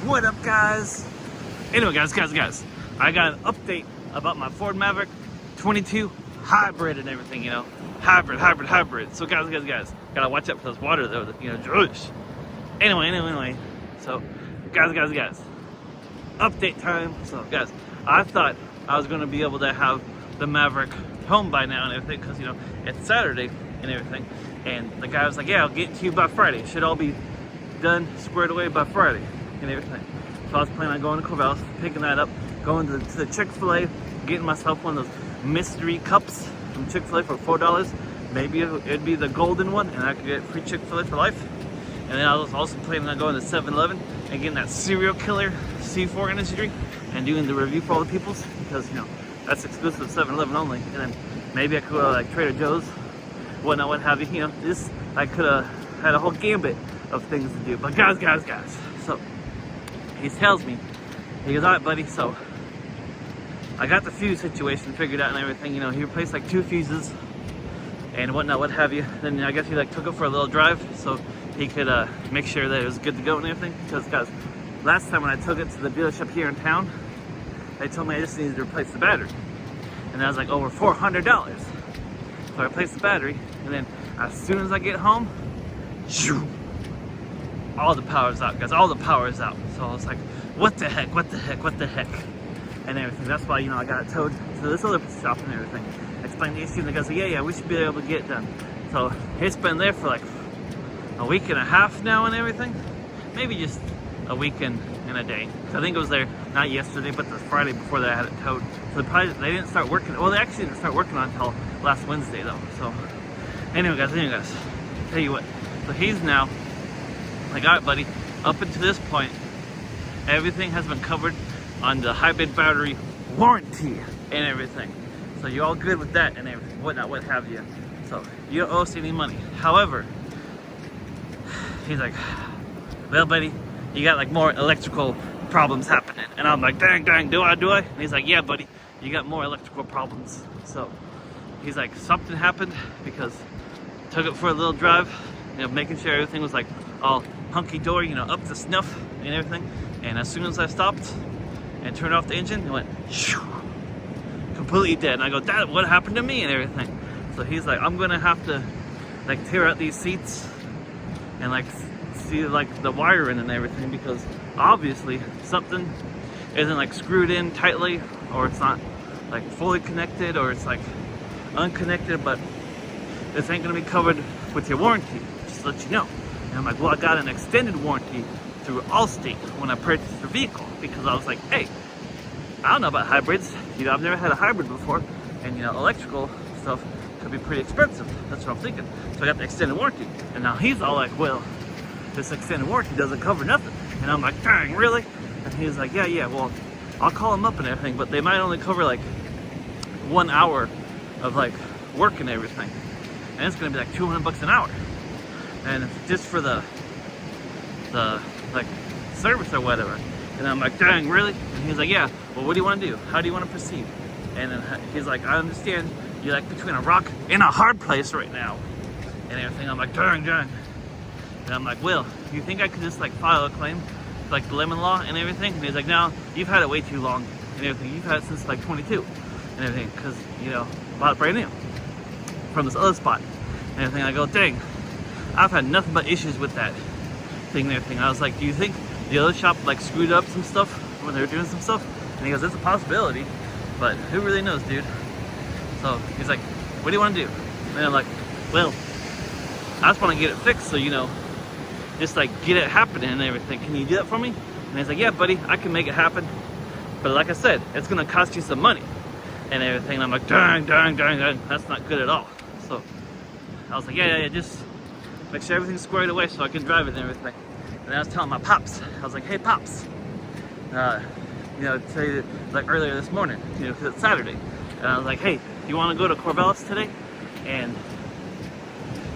What up, guys? Anyway, guys, I got an update about my Ford Maverick 22 hybrid and everything, you know. Hybrid. So, guys, gotta watch out for this water, though, you know, Jewish. Anyway. So, guys, update time. So, guys, I thought I was gonna be able to have the Maverick home by now and everything, because, you know, it's Saturday and everything. And the guy was like, yeah, I'll get it to you by Friday. It should all be done, squared away by Friday and everything. So I was planning on going to Corvallis, picking that up, going to the Chick-fil-A, getting myself one of those mystery cups from Chick-fil-A for $4. Maybe it'd be the golden one, and I could get free Chick-fil-A for life. And then I was also planning on going to 7-Eleven and getting that serial killer C4 energy drink and doing the review for all the peoples, because, you know, that's exclusive to 7-Eleven only. And then maybe I could go to like Trader Joe's, whatnot, what have you. You know, this, I could have had a whole gambit of things to do. But guys, so he tells me, he goes, all right, buddy, so I got the fuse situation figured out and everything. You know, he replaced like 2 fuses and whatnot, what have you. Then I guess he like took it for a little drive so he could make sure that it was good to go and everything. Because, guys, last time when I took it to the dealership here in town, they told me I just needed to replace the battery. And that was like over $400. So I replaced the battery, and then as soon as I get home, shoo, all the power's out, guys. All the power is out. So I was like, what the heck? And everything. That's why, you know, I got it towed to this other shop and everything. Explained the issue, and the guy said, yeah, we should be able to get it done. So it's been there for like a week and a half now and everything. Maybe just a weekend and a day. So I think it was there, not yesterday, but the Friday before that I had it towed. So they didn't start working. Well, they actually didn't start working on until last Wednesday, though. So anyway, guys, tell you what. So he's now like, all right, buddy, up until this point, everything has been covered on the hybrid battery warranty and everything. So you're all good with that and everything, whatnot, what have you. So you don't owe us any money. However, he's like, well, buddy, you got like more electrical problems happening. And I'm like, dang, do I? And he's like, yeah, buddy, you got more electrical problems. So he's like, something happened because I took it for a little drive, you know, making sure everything was like all hunky-dory, you know, up to snuff and everything. And as soon as I stopped and turned off the engine, it went shoo, completely dead. And I go, Dad, what happened to me and everything? So he's like, I'm gonna have to like tear out these seats and like see like the wiring and everything, because obviously something isn't like screwed in tightly, or it's not like fully connected, or it's like unconnected. But this ain't gonna be covered with your warranty, just to let you know. And I'm like, well, I got an extended warranty through Allstate when I purchased the vehicle, because I was like, hey, I don't know about hybrids. You know, I've never had a hybrid before, and you know, electrical stuff could be pretty expensive. That's what I'm thinking. So I got the extended warranty, and now he's all like, well, this extended warranty doesn't cover nothing. And I'm like, dang, really? And he's like, yeah, well, I'll call him up and everything, but they might only cover like 1 hour of like work and everything, and it's gonna be like $200 an hour, and just for the like service or whatever. And I'm like, dang, really? And he's like, yeah, well, what do you want to do? How do you want to proceed? And then he's like, I understand you're like between a rock and a hard place right now and everything. I'm like, dang. And I'm like, well, you think I could just like file a claim, like the lemon law and everything? And he's like, no, you've had it way too long and everything. You've had it since like 22 and everything, because, you know, bought it brand new from this other spot and everything. I go, dang, I've had nothing but issues with that thing and everything. I was like, do you think the other shop like screwed up some stuff when they were doing some stuff? And he goes, it's a possibility, but who really knows, dude? So he's like, what do you want to do? And I'm like, well, I just want to get it fixed, so, you know, just like get it happening and everything. Can you do that for me? And he's like, yeah, buddy, I can make it happen, but like I said, it's gonna cost you some money and everything. And I'm like, dang, that's not good at all. So I was like, yeah, just make sure everything's squared away so I can drive it and everything. And I was telling my pops, I was like, hey, pops, you know, today, like earlier this morning, you know, because it's Saturday. And I was like, hey, you want to go to Corvallis today? And,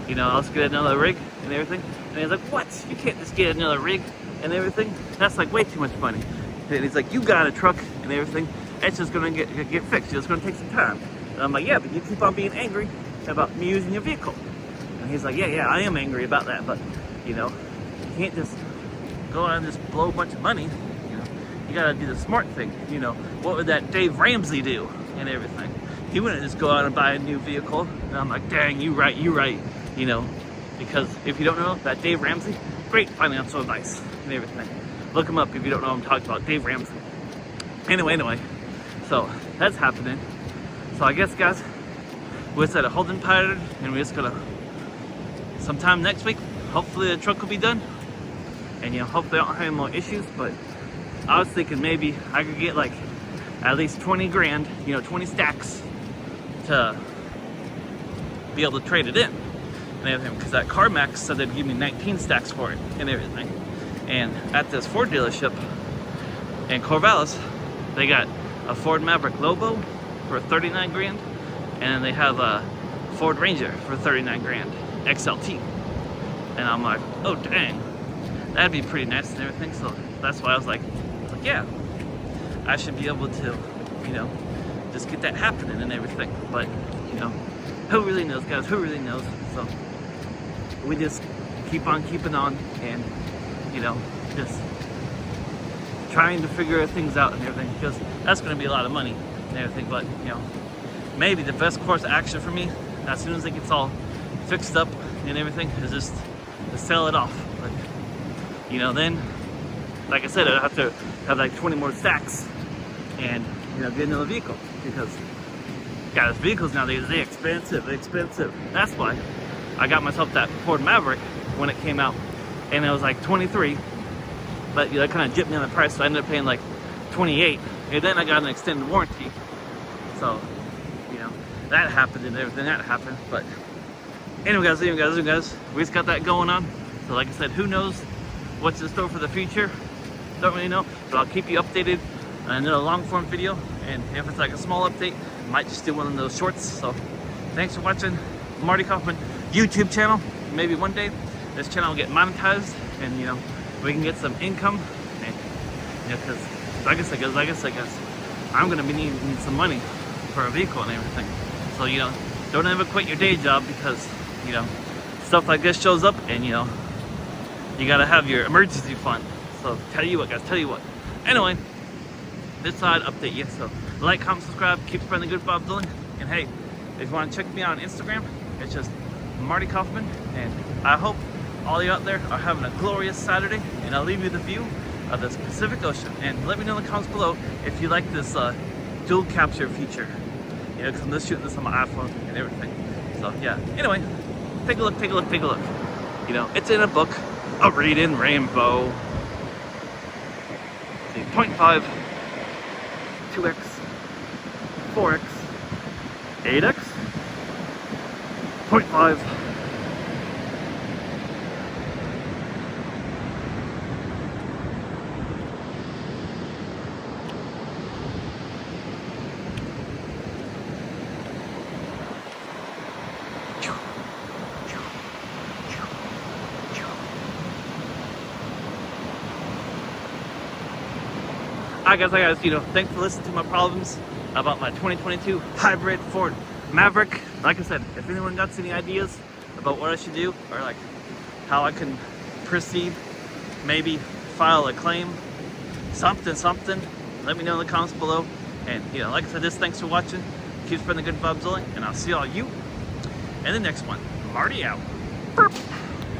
you know, I'll just get another rig and everything. And he's like, what? You can't just get another rig and everything? That's like way too much money. And he's like, you got a truck and everything. It's just going to get fixed. It's going to take some time. And I'm like, yeah, but you keep on being angry about me using your vehicle. And he's like, yeah, I am angry about that. But, you know, you can't just go out and just blow a bunch of money. You know, you gotta do the smart thing. You know, what would that Dave Ramsey do and everything? He wouldn't just go out and buy a new vehicle. And I'm like, dang, you right. You know, because if you don't know, that Dave Ramsey, great financial advice and everything. Look him up if you don't know what I'm talking about, Dave Ramsey. Anyway, so that's happening. So I guess, guys, we're set a holding pattern, and we're just gonna, sometime next week, hopefully the truck will be done, and you know, hopefully I don't have any more issues. But I was thinking maybe I could get like at least 20 grand, you know, 20 stacks to be able to trade it in and everything, because that CarMax said they'd give me 19 stacks for it and everything. And at this Ford dealership in Corvallis, they got a Ford Maverick Lobo for 39 grand, and they have a Ford Ranger for 39 grand XLT. And I'm like, oh dang, that'd be pretty nice and everything. So that's why I was like, yeah, I should be able to, you know, just get that happening and everything. But you know, who really knows, guys? Who really knows? So we just keep on keeping on, and you know, just trying to figure things out and everything, because that's going to be a lot of money and everything. But you know, maybe the best course of action for me, as soon as it gets all fixed up and everything, is just to sell it off. But you know, then, like I said, I'd have to have like 20 more stacks and, you know, get another vehicle, because guys, vehicles nowadays, they're expensive. That's why I got myself that Ford Maverick when it came out, and it was like 23, but you know, it kind of jipped me on the price, so I ended up paying like 28, and then I got an extended warranty. So you know, that happened and everything that happened. But anyway, guys, we just got that going on. So like I said, who knows what's in store for the future? Don't really know, but I'll keep you updated on another long form video, and if it's like a small update, I might just do one of those shorts. So thanks for watching Marty Kauffman YouTube channel. Maybe one day this channel will get monetized, and you know, we can get some income. And you know, because like I said, guys, I'm gonna be needing some money for a vehicle and everything. So you know, don't ever quit your day job, because you know, stuff like this shows up, and you know, you gotta have your emergency fund. So tell you what, guys, anyway, this side update you. So like, comment, subscribe, keep spreading the good Bob Dylan. And hey, if you want to check me out on Instagram, it's just Marty Kauffman. And I hope all you out there are having a glorious Saturday, and I'll leave you the view of this Pacific Ocean. And let me know in the comments below if you like this dual capture feature, you know, because I'm just shooting this on my iPhone and everything. So yeah, anyway, take a look. You know, it's in a book, a reading rainbow. 0.5, 2x, 4x, 8x, 0.5, Hi guys, you know, thanks for listening to my problems about my 2022 hybrid Ford Maverick. Like I said, if anyone got any ideas about what I should do, or like how I can proceed, maybe file a claim, something, let me know in the comments below. And you know, like I said, just thanks for watching. Keep spreading the good vibes, and I'll see all you in the next one. Marty out. Burp.